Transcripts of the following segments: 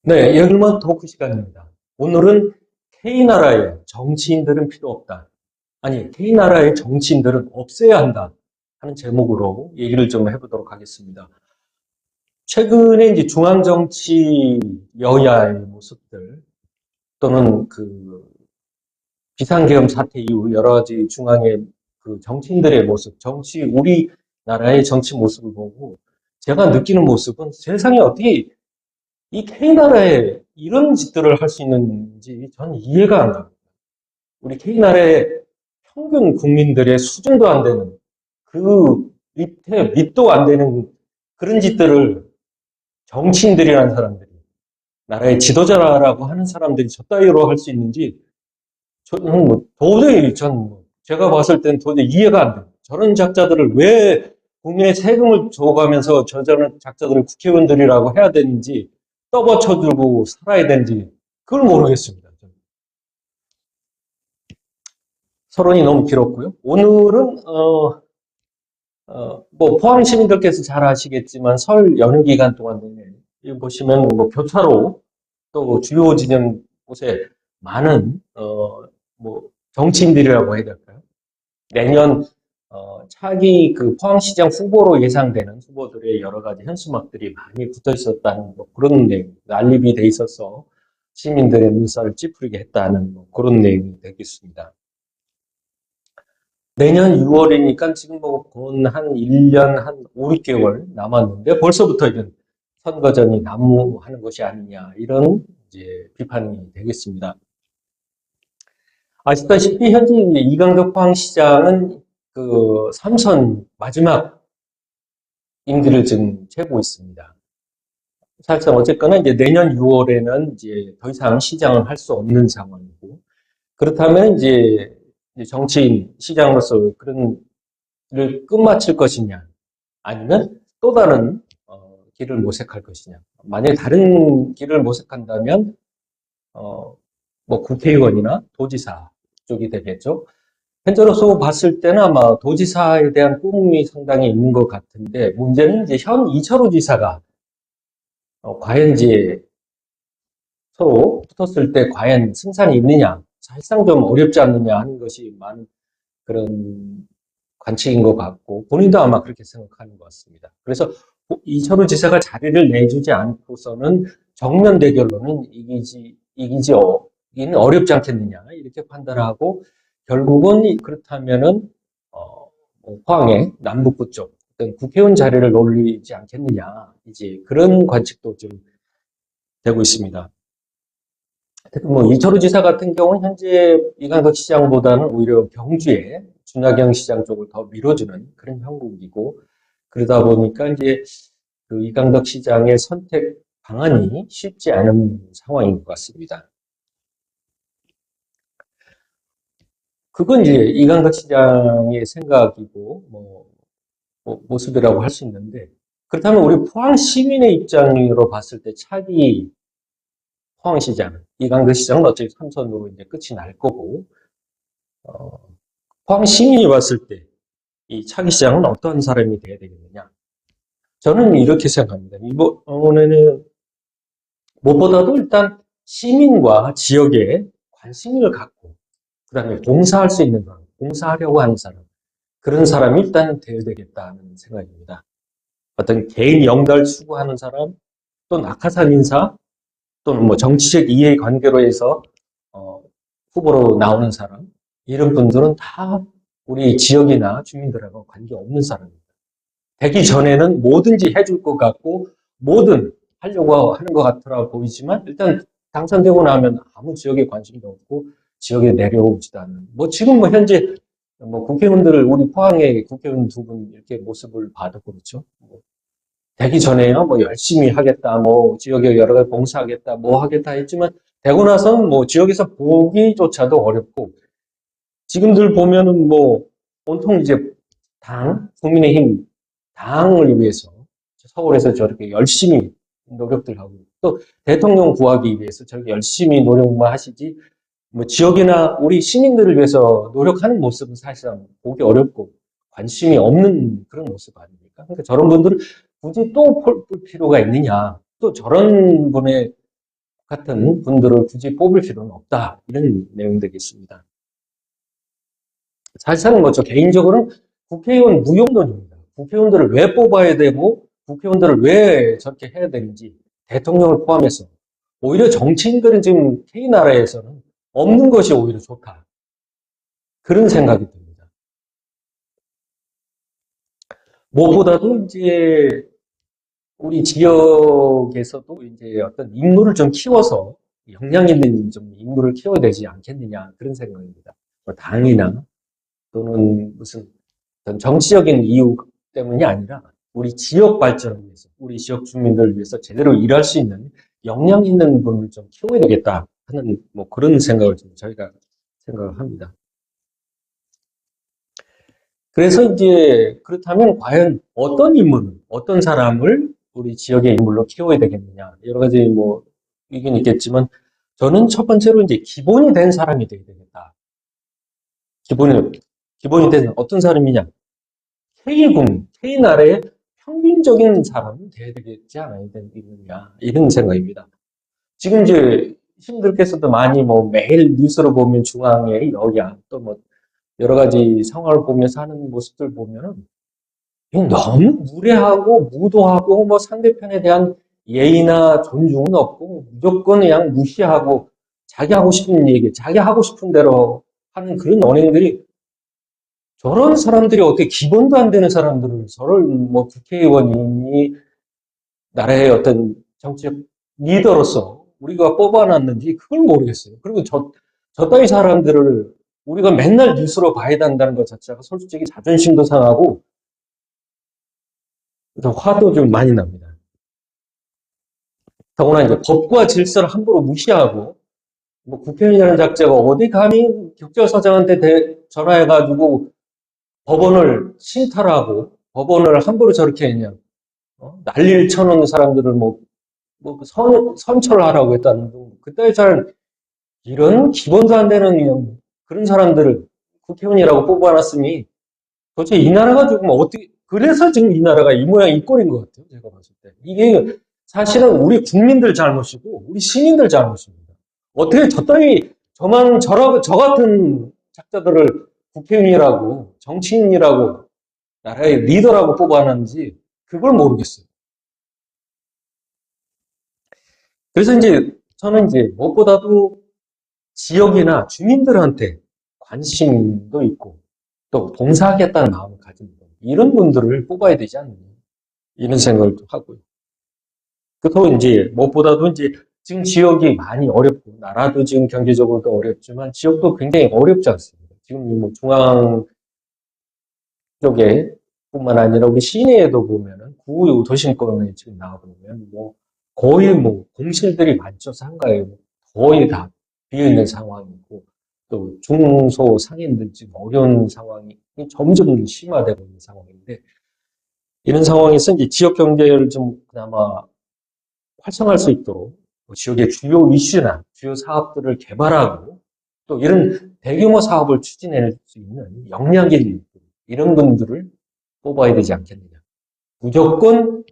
네, 예글먼 토크 시간입니다. 오늘은 K나라의 정치인들은 필요 없다. 아니, K나라의 정치인들은 없애야 한다. 하는 제목으로 얘기를 좀 해보도록 하겠습니다. 최근에 이제 중앙정치 여야의 모습들 또는 그 비상계엄 사태 이후 여러 가지 중앙의 그 정치인들의 모습, 우리나라의 정치 모습을 보고 제가 느끼는 모습은 세상에 어떻게 이 K나라에 이런 짓들을 할 수 있는지 저는 이해가 안 갑니다. 우리 K나라의 평균 국민들의 수준도 안 되는 그 밑도 안 되는 그런 짓들을 정치인들이라는 사람들이 나라의 지도자라고 하는 사람들이 저 따위로 할 수 있는지 저는 뭐 도저히 제가 봤을 땐 도저히 이해가 안 돼요. 저런 작자들을 왜 국민의 세금을 줘가면서 저런 작자들을 국회의원들이라고 해야 되는지 떠받쳐주고 살아야 되는지 그걸 모르겠습니다. 서론이 너무 길었고요. 오늘은 뭐 포항 시민들께서 잘 아시겠지만 설 연휴 기간 동안 여기 보시면 뭐 교차로 또 주요 진영 곳에 많은 뭐 정치인들이라고 해야 될까요? 내년 차기 그 포항시장 후보로 예상되는 후보들의 여러 가지 현수막들이 많이 붙어 있었다는 뭐 그런 내용, 난립이 돼 있어서 시민들의 눈살을 찌푸리게 했다는 뭐 그런 내용이 되겠습니다. 내년 6월이니까 지금 뭐 한 1년 한 5, 6개월 남았는데 벌써부터 이런 선거전이 난무하는 것이 아니냐 이런 이제 비판이 되겠습니다. 아시다시피 현재 이강덕 포항시장은 그 3선 마지막 임기를 지금 채고 있습니다. 사실상 어쨌거나 이제 내년 6월에는 이제 더 이상 시장을 할 수 없는 상황이고 그렇다면 이제 정치인 시장으로서 그런 를 끝마칠 것이냐 아니면 또 다른 길을 모색할 것이냐. 만약에 다른 길을 모색한다면 뭐 국회의원이나 도지사 쪽이 되겠죠. 현재로서 봤을 때는 아마 도지사에 대한 꿈이 상당히 있는 것 같은데 문제는 이제 현 이철우 지사가 과연 이제 서로 붙었을 때 과연 승산이 있느냐 사실상 좀 어렵지 않느냐 하는 것이 많은 그런 관측인 것 같고 본인도 아마 그렇게 생각하는 것 같습니다. 그래서 이철우 지사가 자리를 내주지 않고서는 정면 대결로는 이기기는 어렵지 않겠느냐 이렇게 판단하고 결국은 그렇다면은 뭐 포항의 남북부 쪽 어떤 국회의원 자리를 노리지 않겠느냐 이제 그런 관측도 좀 되고 있습니다. 뭐 이철우 지사 같은 경우는 현재 이강덕 시장보다는 오히려 경주에 준하경 시장 쪽을 더 밀어주는 그런 형국이고 그러다 보니까 이제 그 이강덕 시장의 선택 방안이 쉽지 않은 상황인 것 같습니다. 그건 이제 이강덕 시장의 생각이고 뭐 모습이라고 할 수 있는데 그렇다면 우리 포항 시민의 입장으로 봤을 때 차기 포항시장, 이강덕 시장은 어차피 3선으로 이제 끝이 날 거고 어, 포항 시민이 봤을 때 이 차기 시장은 어떤 사람이 돼야 되겠느냐? 저는 이렇게 생각합니다. 이번에는 무엇보다도 일단 시민과 지역에 관심을 갖고 그다음에 봉사할 수 있는 사람, 봉사하려고 하는 사람 그런 사람이 일단 되어야 되겠다는 생각입니다. 어떤 개인 영달 추구하는 사람, 또 낙하산 인사, 또는 뭐 정치적 이해 관계로 해서 후보로 나오는 사람 이런 분들은 다 우리 지역이나 주민들하고 관계없는 사람입니다. 되기 전에는 뭐든지 해줄 것 같고 뭐든 하려고 하는 것 같더라 보이지만 일단 당선되고 나면 아무 지역에 관심도 없고 지역에 내려오지도 않는 뭐 지금 뭐 현재 뭐 국회의원들을 우리 포항의 국회의원 두 분 이렇게 모습을 봐도 그렇죠. 뭐 되기 전에요 뭐 열심히 하겠다 뭐 지역에 여러 가지 봉사하겠다 뭐 하겠다 했지만 되고 나서는 뭐 지역에서 보기조차도 어렵고 지금들 보면은 뭐 온통 이제 국민의힘 당을 위해서 서울에서 저렇게 열심히 노력들 하고 또 대통령 구하기 위해서 저렇게 열심히 노력만 하시지 뭐 지역이나 우리 시민들을 위해서 노력하는 모습은 사실상 보기 어렵고 관심이 없는 그런 모습 아닙니까? 그러니까 저런 분들을 굳이 또 볼 필요가 있느냐? 또 저런 분의 같은 분들을 굳이 뽑을 필요는 없다. 이런 내용들이 있습니다. 사실상 저 개인적으로는 국회의원 무용론입니다. 국회의원들을 왜 뽑아야 되고 국회의원들을 왜 저렇게 해야 되는지 대통령을 포함해서 오히려 정치인들은 지금 K나라에서는 없는 것이 오히려 좋다. 그런 생각이 듭니다. 무엇보다도 이제 우리 지역에서도 이제 어떤 인물을 좀 키워서 역량 있는 좀 인물을 키워야 되지 않겠느냐 그런 생각입니다. 뭐 당이나 또는 무슨 정치적인 이유 때문이 아니라 우리 지역 발전을 위해서, 우리 지역 주민들을 위해서 제대로 일할 수 있는 역량 있는 분을 좀 키워야 되겠다 하는 뭐 그런 생각을 좀 저희가 생각을 합니다. 그래서 이제 그렇다면 과연 어떤 인물을, 어떤 사람을 우리 지역의 인물로 키워야 되겠느냐 여러 가지 뭐 의견이 있겠지만 저는 첫 번째로 이제 기본이 된 사람이 되어야 되겠다. 기본이 된 어떤 사람이냐? K군, K나라의 평균적인 사람은 돼야 되지 않겠느냐 이런 생각입니다. 지금 이제 시민들께서도 많이 뭐 매일 뉴스로 보면 중앙에 여야 또 뭐 여러 가지 상황을 보면서 하는 모습들 보면은 너무 무례하고 무도하고 뭐 상대편에 대한 예의나 존중은 없고 무조건 그냥 무시하고 자기 하고 싶은 얘기, 자기 하고 싶은 대로 하는 그런 언행들이 저런 사람들이 어떻게 기본도 안 되는 사람들을 저를 뭐 국회의원이 나라의 어떤 정치적 리더로서 우리가 뽑아놨는지 그걸 모르겠어요. 그리고 저 따위 사람들을 우리가 맨날 뉴스로 봐야 된다는 것 자체가 솔직히 자존심도 상하고 화도 좀 많이 납니다. 더구나 이제 법과 질서를 함부로 무시하고 뭐 국회의원이라는 작자가 어디 감히 경찰서장한테 전화해가지고 법원을 신탈하고 법원을 함부로 저렇게 그냥 난리를 쳐놓는 사람들을 선처를 하라고 했다는 등 그때 잘 이런 기본도 안 되는 그런 사람들을 국회의원이라고 뽑아놨으니 도대체 이 나라가 조금 어떻게 그래서 지금 이 나라가 이 모양 이 꼴인 것 같아요. 제가 봤을 때 이게 사실은 우리 국민들 잘못이고 우리 시민들 잘못입니다. 어떻게 저 따위 저 같은 작자들을 국회의원이라고 정치인이라고 나라의 리더라고 뽑아놨는지 그걸 모르겠어요. 그래서 이제 저는 이제 무엇보다도 지역이나 주민들한테 관심도 있고 또 봉사하겠다는 마음을 가진 분 이런 분들을 뽑아야 되지 않느냐 이런 생각을 하고요. 그리고 이제 무엇보다도 이제 지금 지역이 많이 어렵고 나라도 지금 경제적으로도 어렵지만 지역도 굉장히 어렵지 않습니다. 지금 뭐 중앙 쪽에 뿐만 아니라 우리 시내에도 보면은 구 도심권에 지금 나와보면 뭐 거의 뭐 공실들이 많죠. 상가에 거의 다 비어있는 상황이고 또 중소 상인들 지금 어려운 상황이 점점 심화되고 있는 상황인데 이런 상황에서 이제 지역 경제를 좀 그나마 활성화할 수 있도록 지역의 주요 이슈나 주요 사업들을 개발하고 또 이런 대규모 사업을 추진할 수 있는 역량인 이런 분들을 뽑아야 되지 않겠느냐. 무조건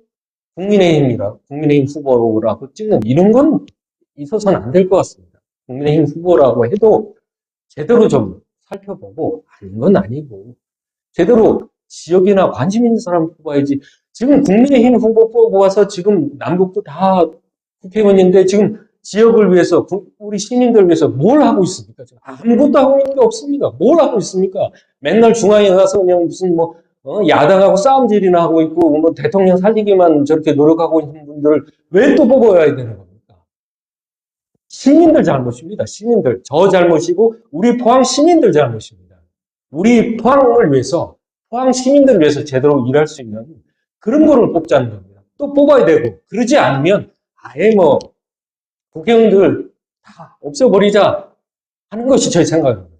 국민의힘 후보라고 찍는 이런 건 있어서는 안 될 것 같습니다. 국민의힘 후보라고 해도 제대로 좀 살펴보고 아닌 건 아니고 제대로 지역이나 관심 있는 사람 뽑아야지. 지금 국민의힘 후보 뽑아서 지금 남북도 다 국회의원인데 지금 지역을 위해서 우리 시민들을 위해서 뭘 하고 있습니까? 지금 아무것도 하고 있는 게 없습니다. 뭘 하고 있습니까? 맨날 중앙에 가서 그냥 무슨 야당하고 싸움질이나 하고 있고 뭐 대통령 살리기만 저렇게 노력하고 있는 분들을 왜 또 뽑아야 되는 겁니까? 시민들 잘못입니다. 시민들. 저 잘못이고 우리 포항 시민들 잘못입니다. 우리 포항을 위해서 포항 시민들을 위해서 제대로 일할 수 있는 그런 거를 뽑자는 겁니다. 또 뽑아야 되고 그러지 않으면 아예 뭐 국회의원들 다 없애버리자 하는 것이 저희 생각입니다.